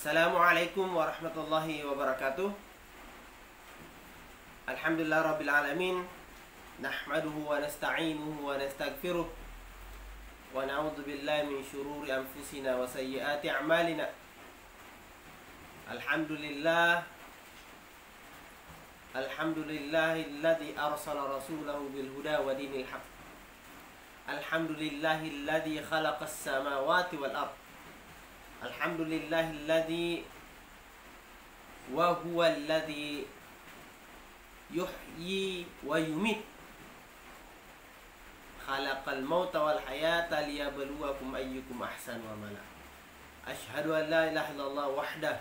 Assalamualaikum warahmatullahi wabarakatuh. Alhamdulillah rabbil alamin. Nahmaduhu wa nasta'inuhu wa nastaghfiruh. Wa na'udzu billahi min syururi anfusina wa sayyiati a'malina. Alhamdulillah. Alhamdulillahilladzi arsala rasulahu bil huda wa dinil haqq. Alhamdulillahilladzi khalaqas samawati wal ardh. Alhamdulillahilladzi wa huwa alladzi yuhyi wa yumit. Khalaqal mauta wal hayata liyabluwakum ayyukum ahsanu amala. Asyhadu an la ilaha illallah wahdah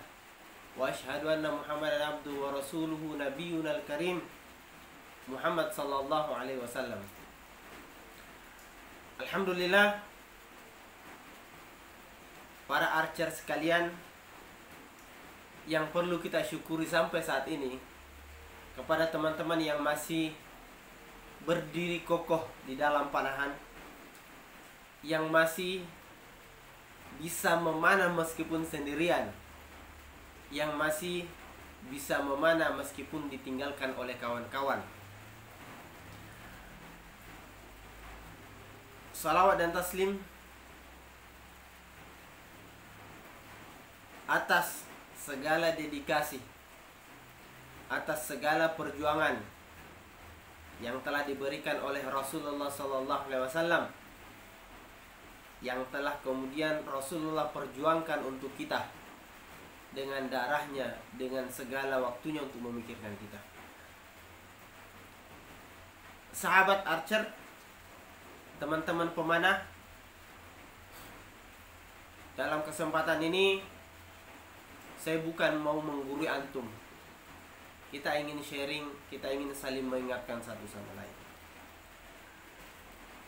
wa asyhadu anna Muhammadan abduhu wa rasuluhu nabiyyunal karim Muhammad sallallahu alaihi wasallam. Alhamdulillah, para archer sekalian, yang perlu kita syukuri sampai saat ini kepada teman-teman yang masih berdiri kokoh di dalam panahan, yang masih bisa memanah meskipun sendirian, yang masih bisa memanah meskipun ditinggalkan oleh kawan-kawan. Salawat dan taslim atas segala dedikasi, atas segala perjuangan yang telah diberikan oleh Rasulullah SAW, yang telah kemudian Rasulullah perjuangkan untuk kita dengan darahnya, dengan segala waktunya untuk memikirkan kita. Sahabat archer, teman-teman pemanah, dalam kesempatan ini saya bukan mau menggurui antum. Kita ingin sharing, kita ingin saling mengingatkan satu sama lain.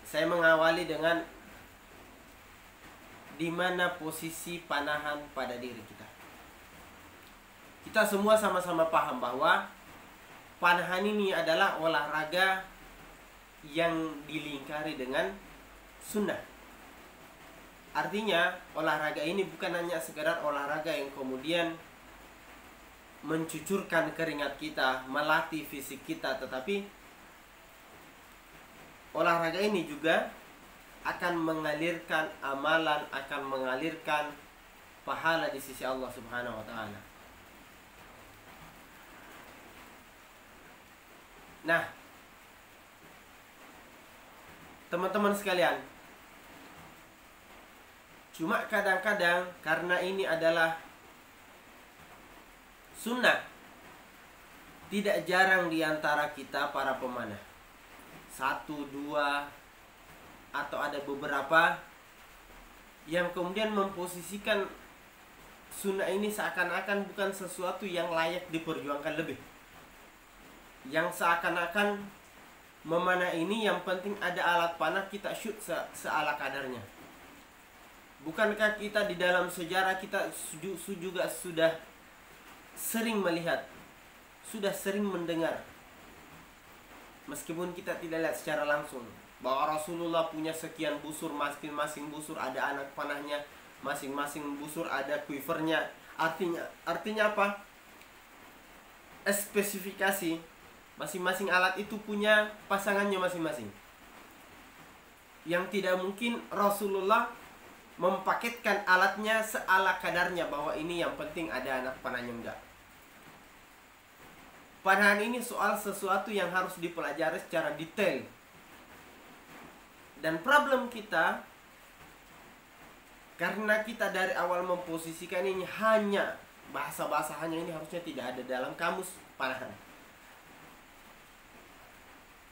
Saya mengawali dengan di mana posisi panahan pada diri kita. Kita semua sama-sama paham bahwa panahan ini adalah olahraga yang dilingkari dengan sunnah. Artinya olahraga ini bukan hanya sekedar olahraga yang kemudian mencucurkan keringat kita, melatih fisik kita, tetapi olahraga ini juga akan mengalirkan amalan, akan mengalirkan pahala di sisi Allah Subhanahu wa taala. Nah, teman-teman sekalian, cuma kadang-kadang karena ini adalah sunnah, tidak jarang di antara kita para pemanah, satu, dua, atau ada beberapa yang kemudian memposisikan sunnah ini seakan-akan bukan sesuatu yang layak diperjuangkan lebih, yang seakan-akan memanah ini yang penting ada alat panah, kita shoot seala kadarnya. Bukankah kita di dalam sejarah kita juga sudah sering melihat, sudah sering mendengar, meskipun kita tidak lihat secara langsung, bahwa Rasulullah punya sekian busur, masing-masing busur ada anak panahnya, masing-masing busur ada quivernya. Artinya apa? Spesifikasi masing-masing alat itu punya pasangannya masing-masing. Yang tidak mungkin Rasulullah mempaketkan alatnya seala kadarnya, bahwa ini yang penting ada anak panahnya, enggak. Panahan ini soal sesuatu yang harus dipelajari secara detail. Dan problem kita, karena kita dari awal memposisikan ini hanya bahasa-bahasa hanya ini harusnya tidak ada dalam kamus panahan.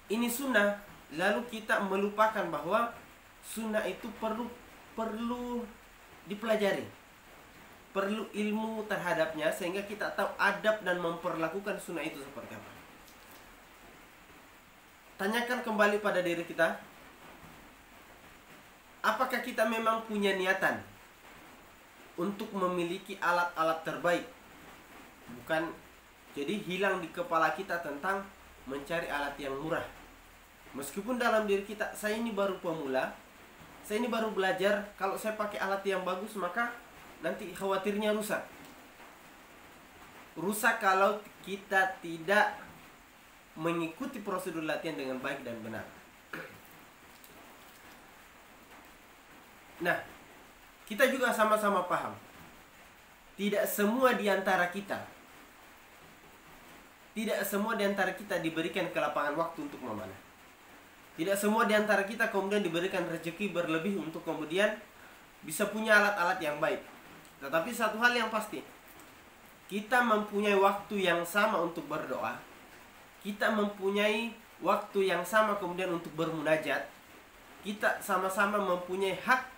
Ini sunnah, lalu kita melupakan bahwa sunnah itu perlu dipelajari, perlu ilmu terhadapnya, sehingga kita tahu adab dan memperlakukan sunnah itu seperti apa. Tanyakan kembali pada diri kita, apakah kita memang punya niatan untuk memiliki alat-alat terbaik? Bukan jadi hilang di kepala kita tentang mencari alat yang murah. Meskipun dalam diri kita, saya ini baru pemula, saya ini baru belajar, kalau saya pakai alat yang bagus maka nanti khawatirnya rusak. rusak kalau kita tidak mengikuti prosedur latihan dengan baik dan benar. Nah, kita juga sama-sama paham, tidak semua di antara kita diberikan kelapangan waktu untuk memanah. Tidak semua di antara kita kemudian diberikan rezeki berlebih untuk kemudian bisa punya alat-alat yang baik. Tetapi satu hal yang pasti, kita mempunyai waktu yang sama untuk berdoa. Kita mempunyai waktu yang sama kemudian untuk bermunajat. Kita sama-sama mempunyai hak.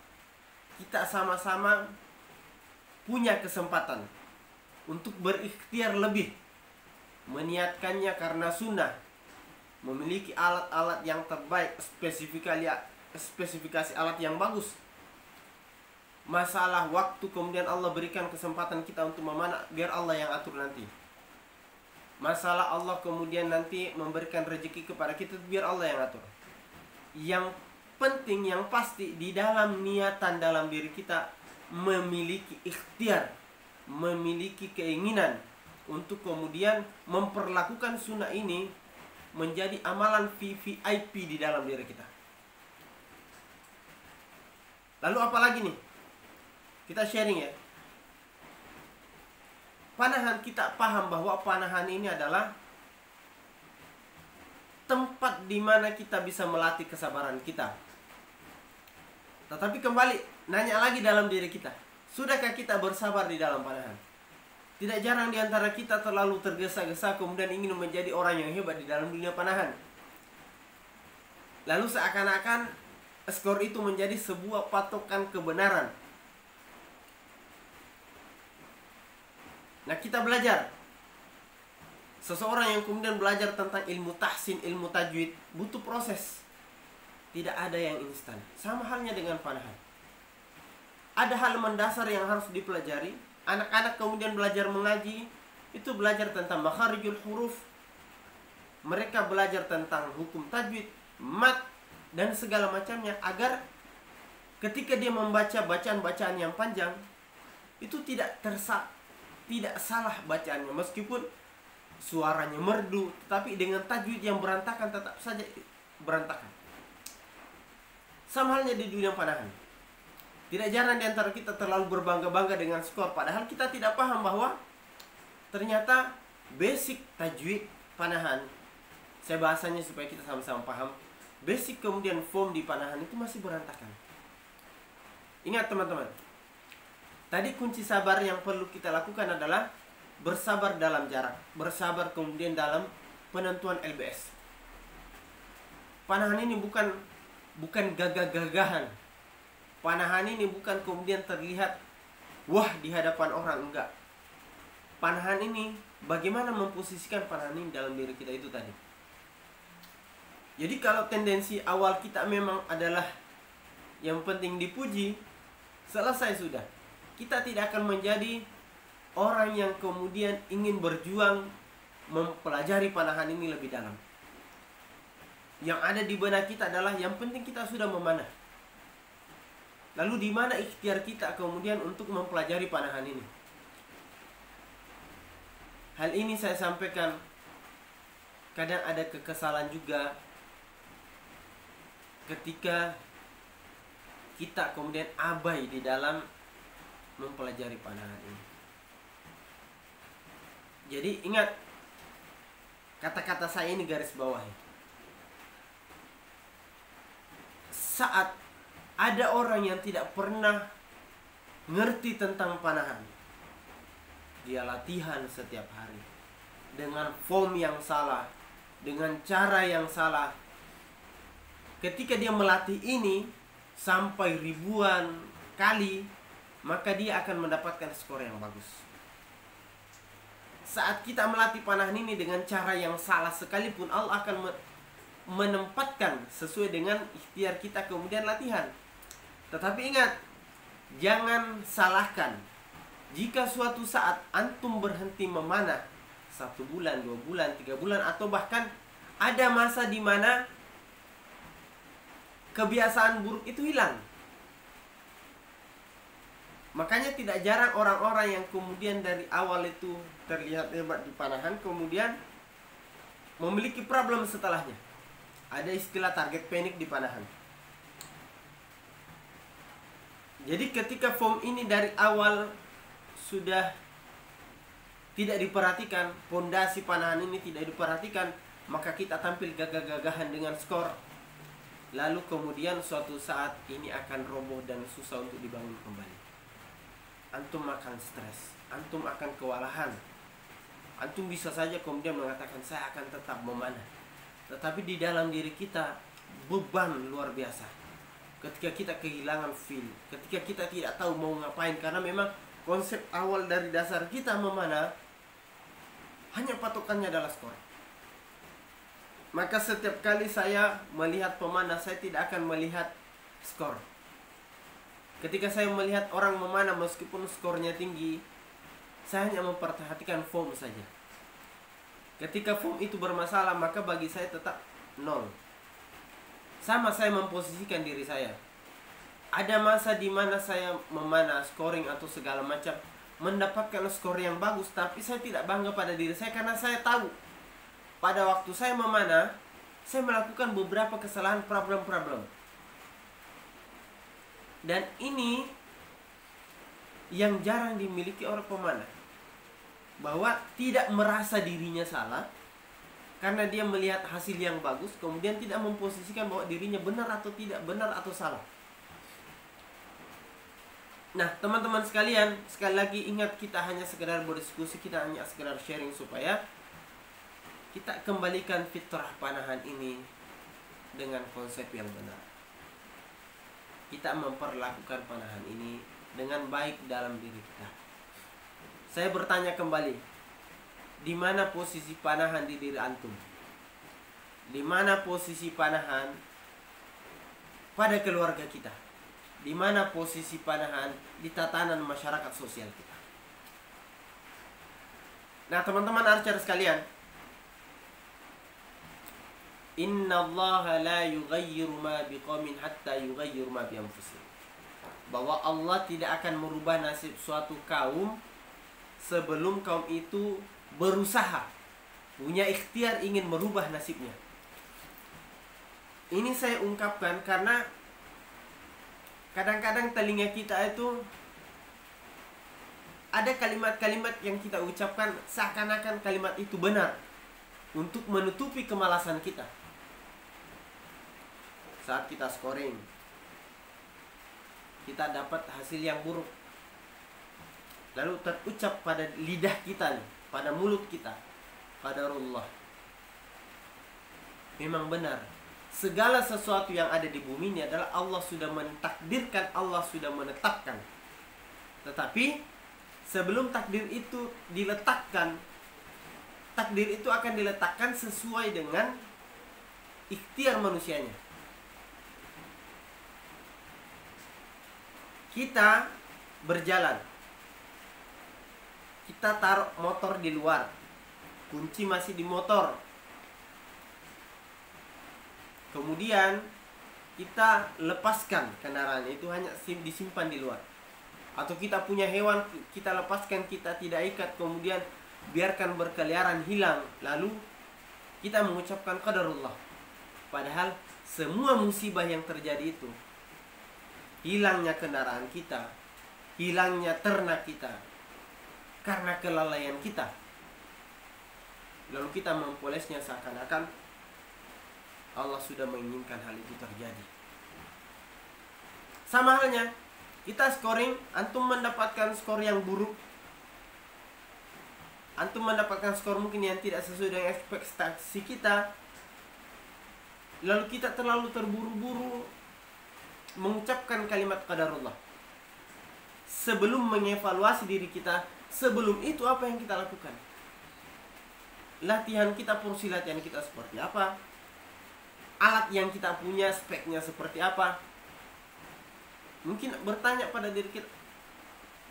Kita sama-sama punya kesempatan untuk berikhtiar lebih, meniatkannya karena sunnah, memiliki alat-alat yang terbaik, spesifikasi alat yang bagus. Masalah waktu kemudian Allah berikan kesempatan kita untuk memanah, biar Allah yang atur nanti. Masalah Allah kemudian nanti memberikan rezeki kepada kita, biar Allah yang atur. Yang penting, yang pasti, di dalam niatan dalam diri kita memiliki ikhtiar, memiliki keinginan untuk kemudian memperlakukan sunnah ini menjadi amalan VIP di dalam diri kita. Lalu apalagi nih? Kita sharing ya. Panahan, kita paham bahwa panahan ini adalah tempat di mana kita bisa melatih kesabaran kita. Tetapi kembali, nanya lagi dalam diri kita, sudahkah kita bersabar di dalam panahan? Tidak jarang di antara kita terlalu tergesa-gesa kemudian ingin menjadi orang yang hebat di dalam dunia panahan. Lalu seakan-akan skor itu menjadi sebuah patokan kebenaran. Nah, kita belajar. Seseorang yang kemudian belajar tentang ilmu tahsin, ilmu tajwid, butuh proses. Tidak ada yang instan. Sama halnya dengan panahan. Ada hal mendasar yang harus dipelajari. Anak-anak kemudian belajar mengaji, itu belajar tentang makharijul huruf. Mereka belajar tentang hukum tajwid, mat, dan segala macamnya, agar ketika dia membaca bacaan-bacaan yang panjang, itu tidak salah bacaannya, meskipun suaranya merdu, tetapi dengan tajwid yang berantakan tetap saja berantakan. Sama halnya di dunia panahan. Tidak jarang di antara kita terlalu berbangga-bangga dengan skor, padahal kita tidak paham bahwa ternyata basic tajwid panahan, saya bahasanya supaya kita sama-sama paham, basic kemudian form di panahan itu masih berantakan. Ingat teman-teman, tadi kunci sabar yang perlu kita lakukan adalah bersabar dalam jarak, bersabar kemudian dalam penentuan LBS. Panahan ini bukan gagah-gagahan. Panahan ini bukan kemudian terlihat wah di hadapan orang, enggak. Panahan ini bagaimana memposisikan panahan ini dalam diri kita, itu tadi. Jadi kalau tendensi awal kita memang adalah yang penting dipuji, selesai sudah. Kita tidak akan menjadi orang yang kemudian ingin berjuang mempelajari panahan ini lebih dalam. Yang ada di benak kita adalah yang penting kita sudah memanah. Lalu di mana ikhtiar kita kemudian untuk mempelajari panahan ini? Hal ini saya sampaikan, kadang ada kekesalan juga ketika kita kemudian abai di dalam mempelajari panahan ini. Jadi ingat, kata-kata saya ini garis bawahi. Saat ada orang yang tidak pernah ngerti tentang panahan, dia latihan setiap hari dengan form yang salah, dengan cara yang salah. Ketika dia melatih ini sampai ribuan kali, maka dia akan mendapatkan skor yang bagus. Saat kita melatih panahan ini dengan cara yang salah sekalipun, Allah akan menempatkan sesuai dengan ikhtiar kita kemudian latihan. Tetapi ingat, jangan salahkan jika suatu saat antum berhenti memanah 1 bulan, 2 bulan, 3 bulan, atau bahkan ada masa di mana kebiasaan buruk itu hilang. Makanya tidak jarang orang-orang yang kemudian dari awal itu terlihat hebat di panahan, kemudian memiliki problem setelahnya. Ada istilah target panic di panahan. Jadi ketika form ini dari awal sudah tidak diperhatikan, pondasi panahan ini tidak diperhatikan, maka kita tampil gagah-gagahan dengan skor. Lalu kemudian suatu saat ini akan roboh dan susah untuk dibangun kembali. Antum akan stres, antum akan kewalahan. Antum bisa saja kemudian mengatakan saya akan tetap memanah. Tetapi di dalam diri kita beban luar biasa. Ketika kita kehilangan feel, ketika kita tidak tahu mau ngapain, karena memang konsep awal dari dasar kita memanah hanya patokannya adalah skor. Maka setiap kali saya melihat pemanah, saya tidak akan melihat skor. Ketika saya melihat orang memanah meskipun skornya tinggi, saya hanya memperhatikan form saja. Ketika form itu bermasalah, maka bagi saya tetap 0. Sama saya memposisikan diri saya. Ada masa di mana saya memanah, scoring atau segala macam, mendapatkan skor yang bagus, tapi saya tidak bangga pada diri saya karena saya tahu pada waktu saya memanah, saya melakukan beberapa kesalahan, problem-problem. Dan ini yang jarang dimiliki orang pemanah. Bahwa tidak merasa dirinya salah karena dia melihat hasil yang bagus, kemudian tidak memposisikan bahwa dirinya benar atau tidak, benar atau salah. Nah, teman-teman sekalian, sekali lagi ingat, kita hanya sekedar berdiskusi, kita hanya sekedar sharing supaya kita kembalikan fitrah panahan ini dengan konsep yang benar. Kita memperlakukan panahan ini dengan baik dalam diri kita. Saya bertanya kembali, di mana posisi panahan di diri antum? Di mana posisi panahan pada keluarga kita? Di mana posisi panahan di tatanan masyarakat sosial kita? Nah, teman-teman archer sekalian, Inna Allah la yughayyiru ma biqaumin hatta yughayyiru ma bi anfusihim. Bahwa Allah tidak akan merubah nasib suatu kaum sebelum kaum itu berusaha, punya ikhtiar ingin merubah nasibnya. Ini saya ungkapkan karena kadang-kadang telinga kita itu ada kalimat-kalimat yang kita ucapkan seakan-akan kalimat itu benar untuk menutupi kemalasan kita. Saat kita scoring, kita dapat hasil yang buruk, lalu terucap pada lidah kita nih, pada mulut kita, qadarullah. Memang benar, segala sesuatu yang ada di bumi ini adalah Allah sudah mentakdirkan, Allah sudah menetapkan. Tetapi sebelum takdir itu diletakkan, takdir itu akan diletakkan sesuai dengan ikhtiar manusianya. Kita berjalan, kita taruh motor di luar, kunci masih di motor, kemudian kita lepaskan kendaraan itu, hanya disimpan di luar. Atau kita punya hewan, kita lepaskan, kita tidak ikat, kemudian biarkan berkeliaran, hilang, lalu kita mengucapkan qadarullah. Padahal semua musibah yang terjadi itu, hilangnya kendaraan kita, hilangnya ternak kita, karena kelalaian kita. Lalu kita mempolesnya seakan-akan Allah sudah menginginkan hal itu terjadi. Sama halnya, kita scoring, antum mendapatkan skor yang buruk, antum mendapatkan skor mungkin yang tidak sesuai dengan ekspektasi kita, lalu kita terlalu terburu-buru mengucapkan kalimat qadarullah sebelum mengevaluasi diri kita. Sebelum itu apa yang kita lakukan? Latihan kita, porsi latihan kita seperti apa? Alat yang kita punya, speknya seperti apa? Mungkin bertanya pada diri kita,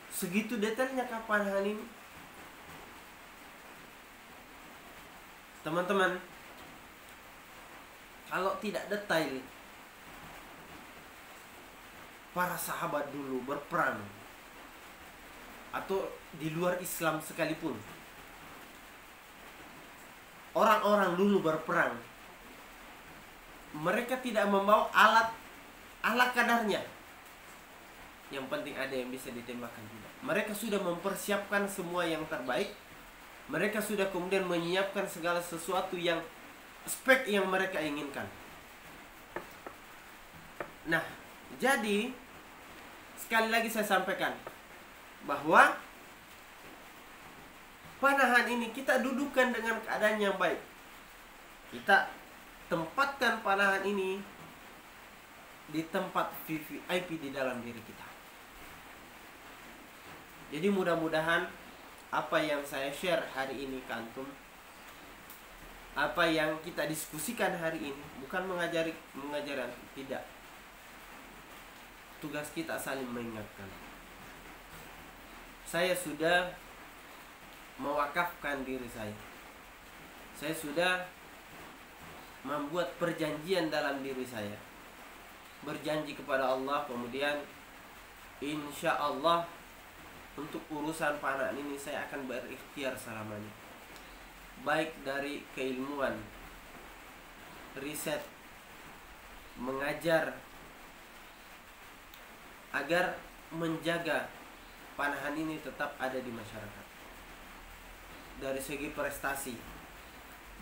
segitu detailnya kapan hal ini? Teman-teman, kalau tidak detail, para sahabat dulu berperang atau di luar Islam sekalipun, orang-orang dulu berperang, mereka tidak membawa alat ala kadarnya. Yang penting ada yang bisa ditembakkan, tidak. Mereka sudah mempersiapkan semua yang terbaik. Mereka sudah kemudian menyiapkan segala sesuatu yang spek yang mereka inginkan. Nah, jadi sekali lagi saya sampaikan bahwa panahan ini kita dudukkan dengan keadaan yang baik. Kita tempatkan panahan ini di tempat VIP di dalam diri kita. Jadi mudah-mudahan apa yang saya share hari ini ke antum, apa yang kita diskusikan hari ini, bukan mengajari antum, tidak. Tugas kita saling mengingatkan. Saya sudah mewakafkan diri saya. Saya sudah membuat perjanjian dalam diri saya. Berjanji kepada Allah, kemudian insya Allah untuk urusan panahan ini saya akan berikhtiar selamanya. Baik dari keilmuan, riset, mengajar, agar menjaga panahan ini tetap ada di masyarakat. Dari segi prestasi,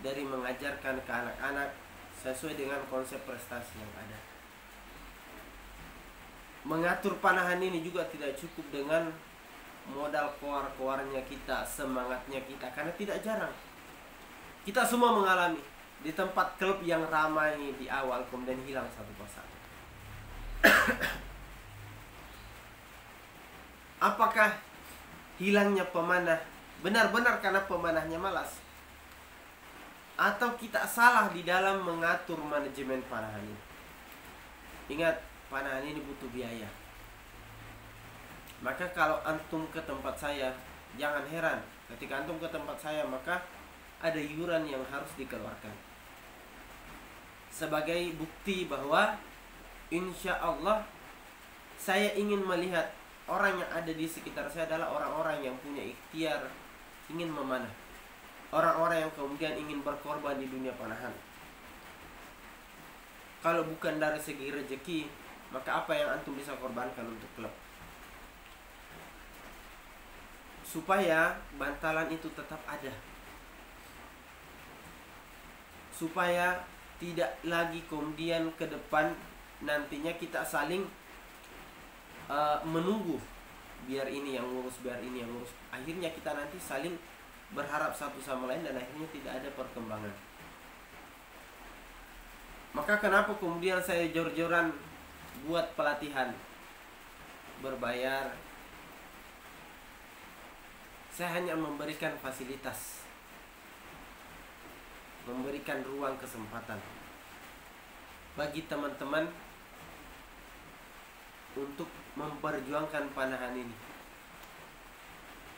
dari mengajarkan ke anak-anak sesuai dengan konsep prestasi yang ada. Mengatur panahan ini juga tidak cukup dengan modal koar-koarnya kita, semangatnya kita, karena tidak jarang kita semua mengalami di tempat klub yang ramai di awal kemudian hilang satu persatu. Apakah hilangnya pemanah benar-benar karena pemanahnya malas, atau kita salah di dalam mengatur manajemen panahan ini? Ingat, panahan ini butuh biaya. Maka kalau antum ke tempat saya, jangan heran ketika antum ke tempat saya, maka ada iuran yang harus dikeluarkan sebagai bukti bahwa insya Allah saya ingin melihat orang yang ada di sekitar saya adalah orang-orang yang punya ikhtiar ingin memanah, orang-orang yang kemudian ingin berkorban di dunia panahan. Kalau bukan dari segi rezeki, maka apa yang antum bisa korbankan untuk klub? Supaya bantalan itu tetap ada, supaya tidak lagi kemudian ke depan nantinya kita saling menunggu, biar ini yang ngurus, biar ini yang ngurus. Akhirnya kita nanti saling berharap satu sama lain dan akhirnya tidak ada perkembangan. Maka kenapa kemudian saya jor-joran buat pelatihan berbayar? Saya hanya memberikan fasilitas, memberikan ruang kesempatan bagi teman-teman untuk memperjuangkan panahan ini.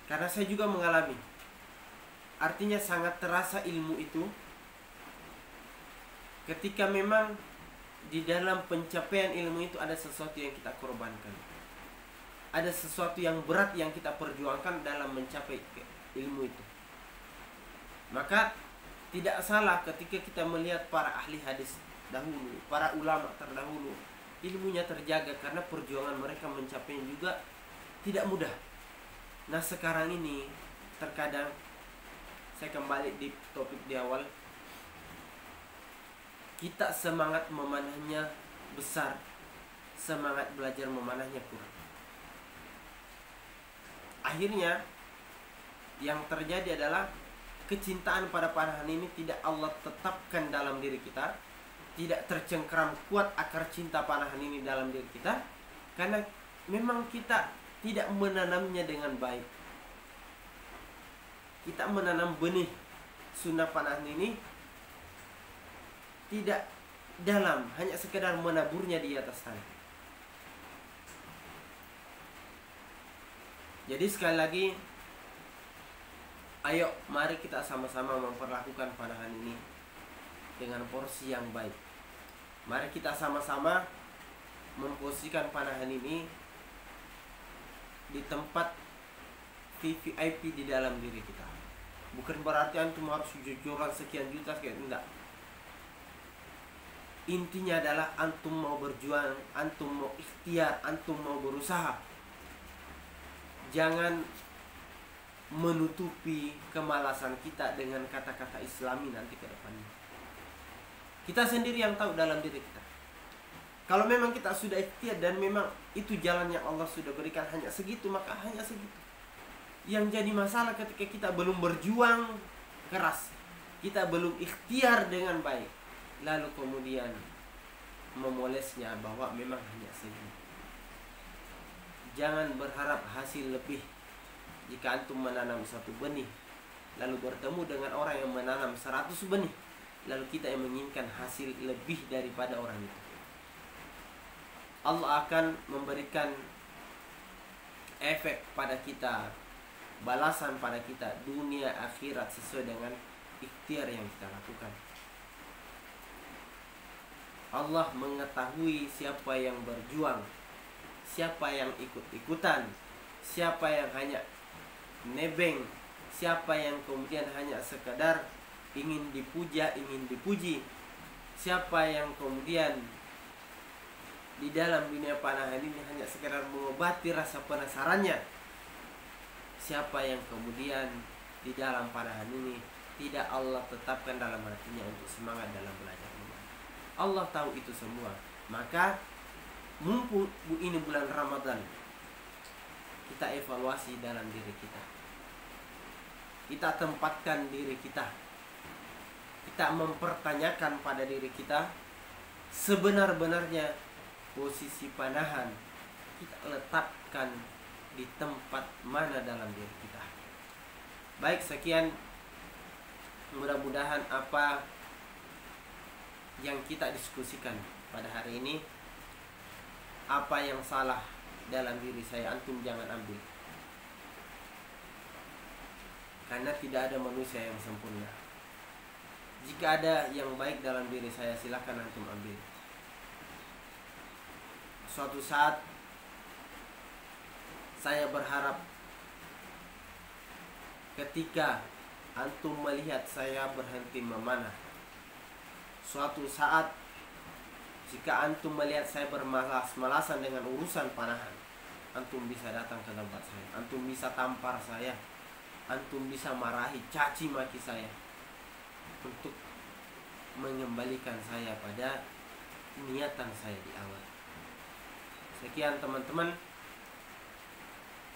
Karena saya juga mengalami, artinya sangat terasa ilmu itu ketika memang di dalam pencapaian ilmu itu ada sesuatu yang kita korbankan, ada sesuatu yang berat yang kita perjuangkan dalam mencapai ilmu itu. Maka tidak salah ketika kita melihat para ahli hadis dahulu, para ulama terdahulu, ilmunya terjaga karena perjuangan mereka mencapainya juga tidak mudah. Nah sekarang ini terkadang saya kembali di topik di awal, kita semangat memanahnya besar, semangat belajar memanahnya kurang. Akhirnya yang terjadi adalah kecintaan pada panahan ini tidak Allah tetapkan dalam diri kita, tidak tercengkeram kuat akar cinta panahan ini dalam diri kita, karena memang kita tidak menanamnya dengan baik. Kita menanam benih sunnah panahan ini tidak dalam, hanya sekedar menaburnya di atas tanah. Jadi sekali lagi, ayo mari kita sama-sama memperlakukan panahan ini dengan porsi yang baik. Mari kita sama-sama memposisikan panahan ini di tempat VVIP di dalam diri kita. Bukan berarti antum harus jujuran sekian juta sekian, enggak. Intinya adalah antum mau berjuang, antum mau ikhtiar, antum mau berusaha. Jangan menutupi kemalasan kita dengan kata-kata Islami nanti ke depannya. Kita sendiri yang tahu dalam diri kita. Kalau memang kita sudah ikhtiar dan memang itu jalan yang Allah sudah berikan hanya segitu, maka hanya segitu. Yang jadi masalah ketika kita belum berjuang keras, kita belum ikhtiar dengan baik, lalu kemudian memolesnya bahwa memang hanya segitu. Jangan berharap hasil lebih. Jika antum menanam satu benih, lalu bertemu dengan orang yang menanam 100 benih, lalu kita yang menginginkan hasil lebih daripada orang itu, Allah akan memberikan efek pada kita, balasan pada kita dunia akhirat sesuai dengan ikhtiar yang kita lakukan. Allah mengetahui siapa yang berjuang, siapa yang ikut-ikutan, siapa yang hanya nebeng, siapa yang kemudian hanya sekedar ingin dipuja, ingin dipuji, siapa yang kemudian di dalam dunia panahan ini hanya sekedar mengobati rasa penasarannya, siapa yang kemudian di dalam panahan ini tidak Allah tetapkan dalam hatinya untuk semangat dalam belajar memanah. Allah tahu itu semua. Maka mumpung ini bulan Ramadan, kita evaluasi dalam diri kita. Kita tempatkan diri kita. Kita mempertanyakan pada diri kita, sebenar-benarnya posisi panahan kita letakkan di tempat mana dalam diri kita. Baik, sekian. Mudah-mudahan apa yang kita diskusikan pada hari ini, apa yang salah dalam diri saya, antum jangan ambil. Karena tidak ada manusia yang sempurna. Jika ada yang baik dalam diri saya, silakan antum ambil. Suatu saat saya berharap ketika antum melihat saya berhenti memanah, suatu saat jika antum melihat saya bermalas-malasan dengan urusan panahan, antum bisa datang ke tempat saya, antum bisa tampar saya, antum bisa marahi, caci maki saya, untuk mengembalikan saya pada niatan saya di awal. Sekian teman-teman,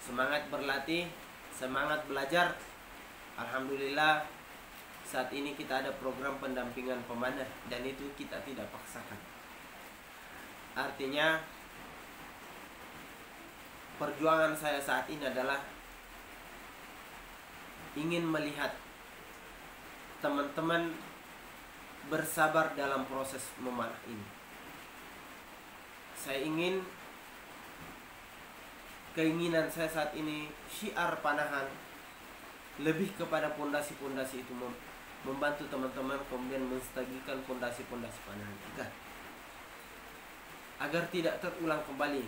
semangat berlatih, semangat belajar. Alhamdulillah saat ini kita ada program pendampingan pemanah dan itu kita tidak paksakan. Artinya perjuangan saya saat ini adalah ingin melihat teman-teman bersabar dalam proses memanah ini. Saya ingin, keinginan saya saat ini, syiar panahan lebih kepada pondasi-pondasi itu, membantu teman-teman kemudian menstabilkan pondasi-pondasi panahan kita agar tidak terulang kembali.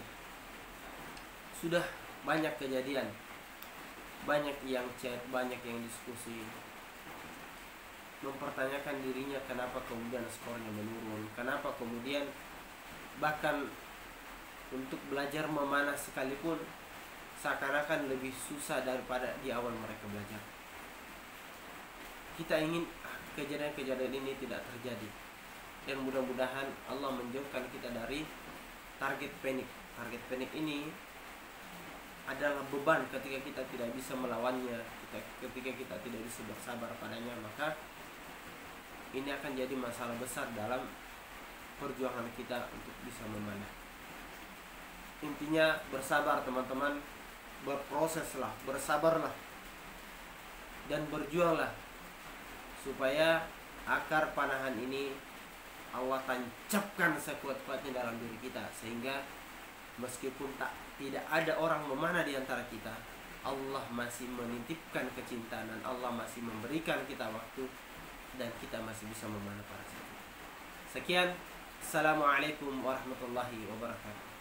Sudah banyak kejadian, banyak yang chat, banyak yang diskusi, mempertanyakan dirinya kenapa kemudian skornya menurun, kenapa kemudian bahkan untuk belajar memanah sekalipun seakan-akan lebih susah daripada di awal mereka belajar. Kita ingin kejadian-kejadian ini tidak terjadi, dan mudah-mudahan Allah menjauhkan kita dari target panik. Target panik ini adalah beban ketika kita tidak bisa melawannya, ketika kita tidak bisa bersabar padanya, maka ini akan jadi masalah besar dalam perjuangan kita untuk bisa memanah. Intinya bersabar teman-teman, berproseslah, bersabarlah, dan berjuanglah supaya akar panahan ini Allah tancapkan sekuat-kuatnya dalam diri kita, sehingga meskipun tidak ada orang memanah di antara kita, Allah masih menitipkan kecintaan dan Allah masih memberikan kita waktu dan kita masih bisa memanah para sahabat. Sekian, assalamualaikum warahmatullahi wabarakatuh.